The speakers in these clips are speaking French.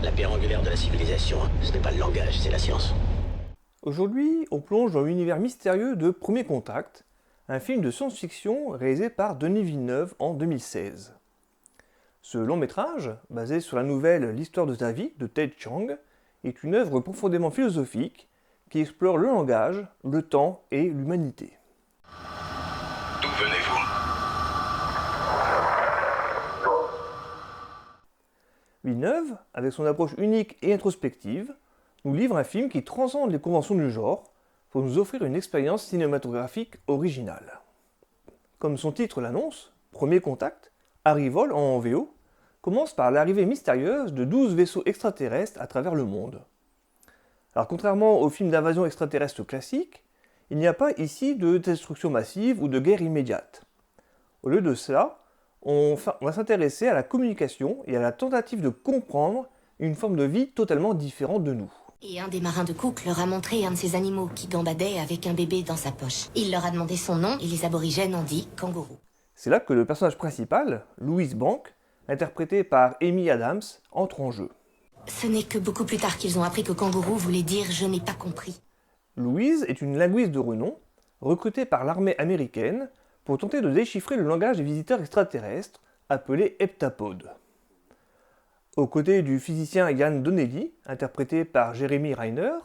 La pierre angulaire de la civilisation, ce n'est pas le langage, c'est la science. Aujourd'hui, on plonge dans l'univers mystérieux de Premier Contact, un film de science-fiction réalisé par Denis Villeneuve en 2016. Ce long métrage, basé sur la nouvelle L'histoire de ta vie de Ted Chiang, est une œuvre profondément philosophique qui explore le langage, le temps et l'humanité. D'où venez-vous? Villeneuve, avec son approche unique et introspective, nous livre un film qui transcende les conventions du genre pour nous offrir une expérience cinématographique originale. Comme son titre l'annonce, Premier Contact, Arrival en VO, commence par l'arrivée mystérieuse de 12 vaisseaux extraterrestres à travers le monde. Alors contrairement aux films d'invasion extraterrestre classiques, il n'y a pas ici de destruction massive ou de guerre immédiate. Au lieu de cela, on va s'intéresser à la communication et à la tentative de comprendre une forme de vie totalement différente de nous. Et un des marins de Cook leur a montré un de ces animaux qui gambadait avec un bébé dans sa poche. Il leur a demandé son nom et les aborigènes ont dit kangourou. C'est là que le personnage principal, Louise Banks, interprété par Amy Adams, entre en jeu. Ce n'est que beaucoup plus tard qu'ils ont appris que kangourou voulait dire « je n'ai pas compris ». Louise est une linguiste de renom, recrutée par l'armée américaine pour tenter de déchiffrer le langage des visiteurs extraterrestres, appelés heptapodes. Aux côtés du physicien Ian Donnelly, interprété par Jeremy Renner,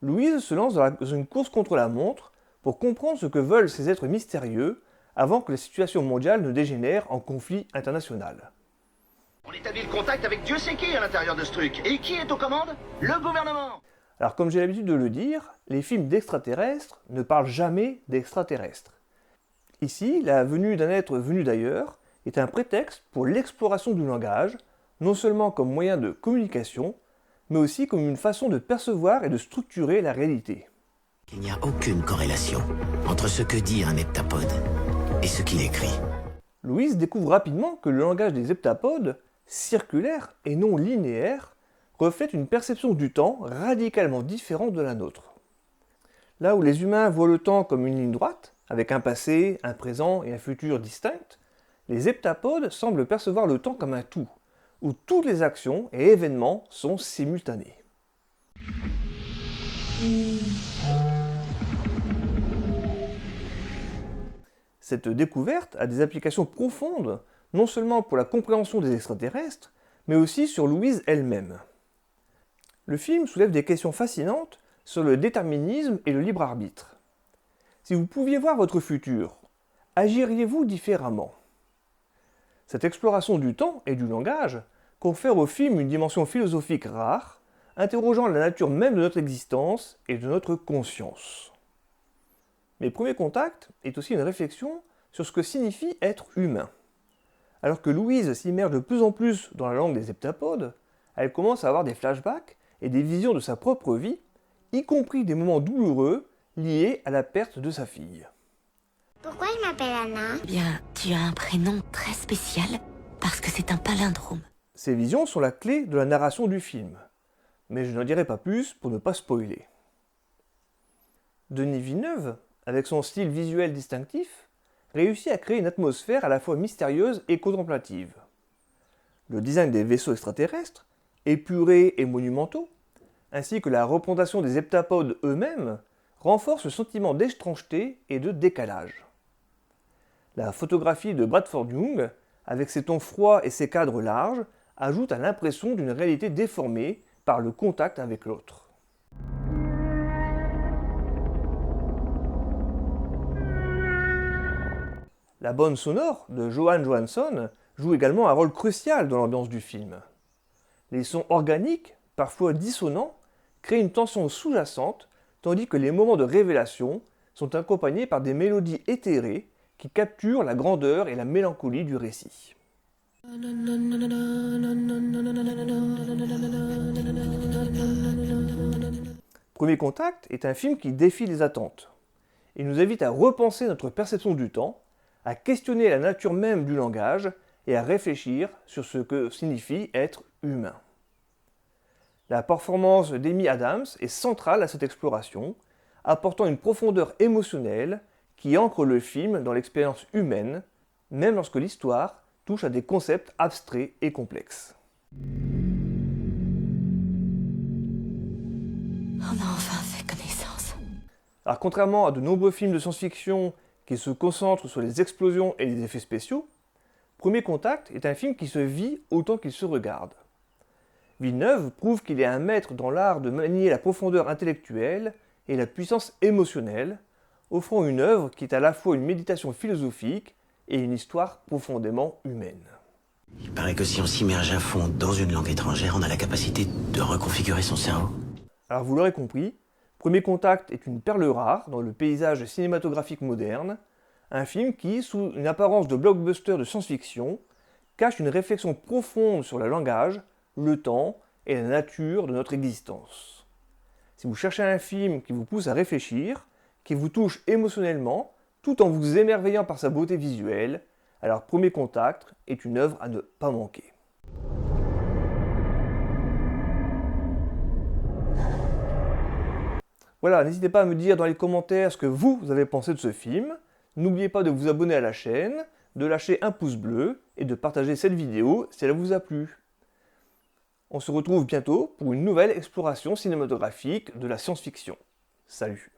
Louise se lance dans une course contre la montre pour comprendre ce que veulent ces êtres mystérieux avant que la situation mondiale ne dégénère en conflit international. On établit le contact avec Dieu sait qui à l'intérieur de ce truc. Et qui est aux commandes? Le gouvernement. Alors comme j'ai l'habitude de le dire, les films d'extraterrestres ne parlent jamais d'extraterrestres. Ici, la venue d'un être venu d'ailleurs est un prétexte pour l'exploration du langage, non seulement comme moyen de communication, mais aussi comme une façon de percevoir et de structurer la réalité. Il n'y a aucune corrélation entre ce que dit un heptapode et ce qu'il écrit. Louise découvre rapidement que le langage des heptapodes, circulaire et non linéaire, reflète une perception du temps radicalement différente de la nôtre. Là où les humains voient le temps comme une ligne droite, avec un passé, un présent et un futur distincts, les heptapodes semblent percevoir le temps comme un tout, où toutes les actions et événements sont simultanés. Cette découverte a des applications profondes, non seulement pour la compréhension des extraterrestres, mais aussi sur Louise elle-même. Le film soulève des questions fascinantes sur le déterminisme et le libre arbitre. Si vous pouviez voir votre futur, agiriez-vous différemment? Cette exploration du temps et du langage confère au film une dimension philosophique rare, interrogeant la nature même de notre existence et de notre conscience. Mais Premier Contact est aussi une réflexion sur ce que signifie être humain. Alors que Louise s'immerge de plus en plus dans la langue des heptapodes, elle commence à avoir des flashbacks et des visions de sa propre vie, y compris des moments douloureux liés à la perte de sa fille. Pourquoi je m'appelle Anna? Eh bien, tu as un prénom très spécial parce que c'est un palindrome. Ces visions sont la clé de la narration du film, mais je n'en dirai pas plus pour ne pas spoiler. Denis Villeneuve, avec son style visuel distinctif, réussit à créer une atmosphère à la fois mystérieuse et contemplative. Le design des vaisseaux extraterrestres, épurés et monumentaux, ainsi que la représentation des heptapodes eux-mêmes, renforcent le sentiment d'étrangeté et de décalage. La photographie de Bradford Young, avec ses tons froids et ses cadres larges, ajoute à l'impression d'une réalité déformée par le contact avec l'autre. La bande sonore de Johan Johansson joue également un rôle crucial dans l'ambiance du film. Les sons organiques, parfois dissonants, créent une tension sous-jacente, tandis que les moments de révélation sont accompagnés par des mélodies éthérées qui capturent la grandeur et la mélancolie du récit. Premier Contact est un film qui défie les attentes. Il nous invite à repenser notre perception du temps, à questionner la nature même du langage et à réfléchir sur ce que signifie être humain. La performance d'Amy Adams est centrale à cette exploration, apportant une profondeur émotionnelle qui ancre le film dans l'expérience humaine, même lorsque l'histoire touche à des concepts abstraits et complexes. On a enfin fait connaissance. Alors contrairement à de nombreux films de science-fiction qui se concentrent sur les explosions et les effets spéciaux, Premier Contact est un film qui se vit autant qu'il se regarde. Villeneuve prouve qu'il est un maître dans l'art de manier la profondeur intellectuelle et la puissance émotionnelle, offrant une œuvre qui est à la fois une méditation philosophique et une histoire profondément humaine. Il paraît que si on s'immerge à fond dans une langue étrangère, on a la capacité de reconfigurer son cerveau. Alors vous l'aurez compris, Premier Contact est une perle rare dans le paysage cinématographique moderne, un film qui, sous une apparence de blockbuster de science-fiction, cache une réflexion profonde sur le langage, le temps et la nature de notre existence. Si vous cherchez un film qui vous pousse à réfléchir, qui vous touche émotionnellement, tout en vous émerveillant par sa beauté visuelle, alors Premier Contact est une œuvre à ne pas manquer. Voilà, n'hésitez pas à me dire dans les commentaires ce que vous avez pensé de ce film. N'oubliez pas de vous abonner à la chaîne, de lâcher un pouce bleu et de partager cette vidéo si elle vous a plu. On se retrouve bientôt pour une nouvelle exploration cinématographique de la science-fiction. Salut!